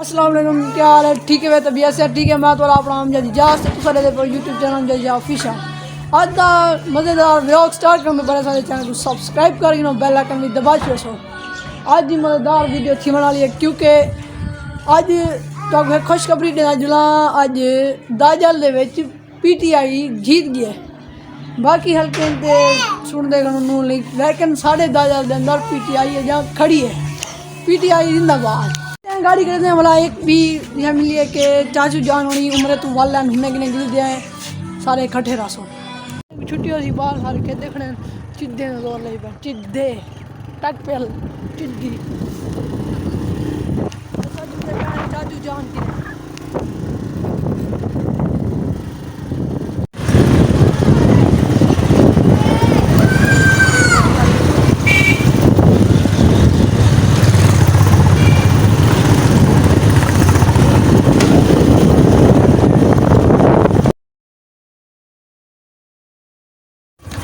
अस्सलाम वालेकुम, क्या हाल है? ठीक है, तबीयत से ठीक है। मैं तो अपना नाम जलूस यूट्यूब चैनल जल ऑफिशियल आज का मज़ेदार व्लॉग स्टार्ट करने बड़े सारे चैनल को सब्सक्राइब करके बेल आइकन भी दबा छो। आज की मज़ेदार वीडियो थी वाली है क्योंकि आज तो खुशखबरी देना जुला। आज दाजल दे PTI जीत गया। बाकी हल्के सुनते लेकिन साढ़े दाजल के अंदर PTI है जहाँ खड़ी है। PTI जिंदाबाद। गाड़ी करते हैं वाला एक भी यह मिली है कि चाचू जान होनी उम्र तो वालन घूमने के लिए गिर हैं सारे इकट्ठे रसो छुट्टी होती बाहर सारे के देखने चिद्दे में दौड़ ले पे चिद्दे टक पेल चिद्दी चाचू जान की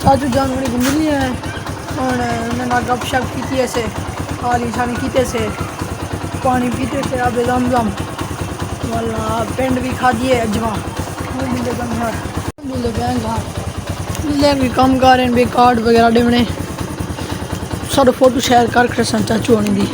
चाचू जान बड़ी मिली है और मैंने गप शप की ऐसे खाली छानी कीते से पानी पीते से अब जम वाला पिंड भी खा दिए अजवा मिले घर मिले बैंक घर मिले भी कम कर भी कार्ड वगैरह देने सारे फोटो शेयर कर सन चाचू आने दी।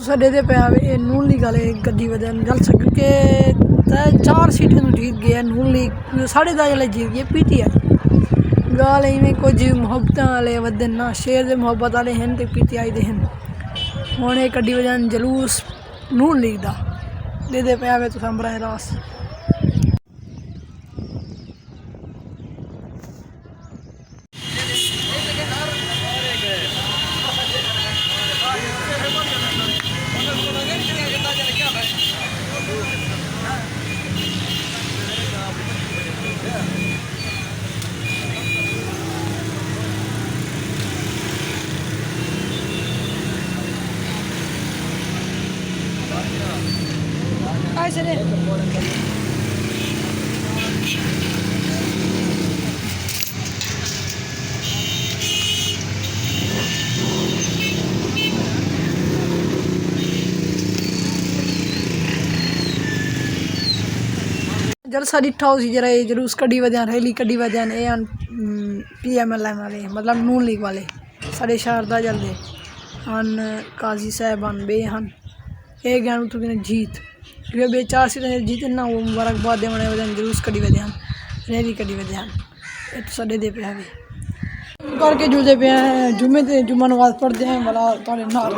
साढ़े दे पे आवे नून लीग वाले गड्डी वजह जल सक के 4 सीटें जीत गए नून लीग साढ़े 10 वाले जीत गए PTI गाल इवें कुछ मुहब्बत वाले वदन ना शेर दे मुहब्बत वाले हैं तो PTI दे हैं हुण एक गड्डी वजह जलूस नून लीग दा दे पे आवे तो संभरा रास चले जलसा डिठा उसी जरा जलूस कड़ी वजह रैली कड़ी वजह PMLN वाले मतलब नून लीग वाले साढ़े शहर का जलते हैं काजी साहबान बे हैं एक गैन तो जीत बे 4 सीटें जीतना वो मुबारकबाद देने वजह जलूस कड़ी वजह रैली कड़ी वजह ये तो साढ़े दे पे है करके जुलते पे हैं जुम्मे से जुम्मा नमाज पढ़ते हैं भला थोड़े नाल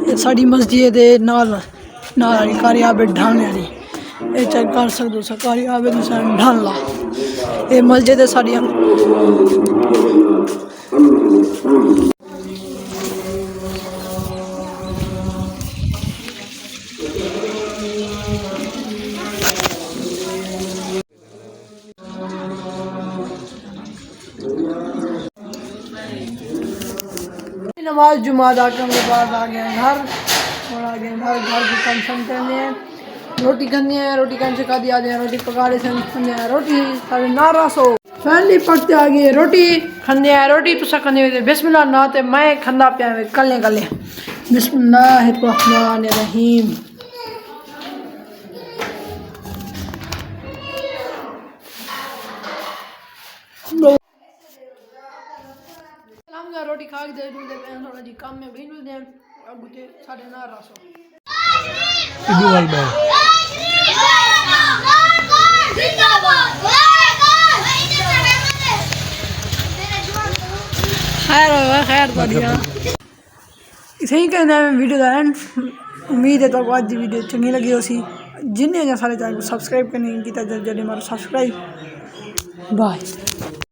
ये साड़ी मस्जिद है नाल नाल कारी आबे ढाने वाली ये चेक कर सकते हो सरकारी आबे तो ढान ला ये मस्जिद है साड़ी नमाज जुमा अदा करने के बाद आ गए घर और आ गए घर की कम करने हैं रोटी करनी है रोटी कम से खा दिया जाए रोटी पका रहे हैं रोटी सारे नारा सो फैमिली पकते आ गई रोटी खंदे हैं रोटी तुसा खंदे हुए बिस्मिल्लाह ना ते मैं खंदा पिया कल्ले कल्ले बिस्मिल्लाहिर्रहमानिर्रहीम रोटी खा के दे थोड़ा जी काम में भी दे अगुते साढ़े ना रसो खैर बढ़िया इसे ही कहना है वीडियो का एंड उम्मीद है तो आज की वीडियो चंगी लगी हो सी जिन्हें सारे चैनल को सब्सक्राइब करने की जल्दी मारो सब्सक्राइब बाय।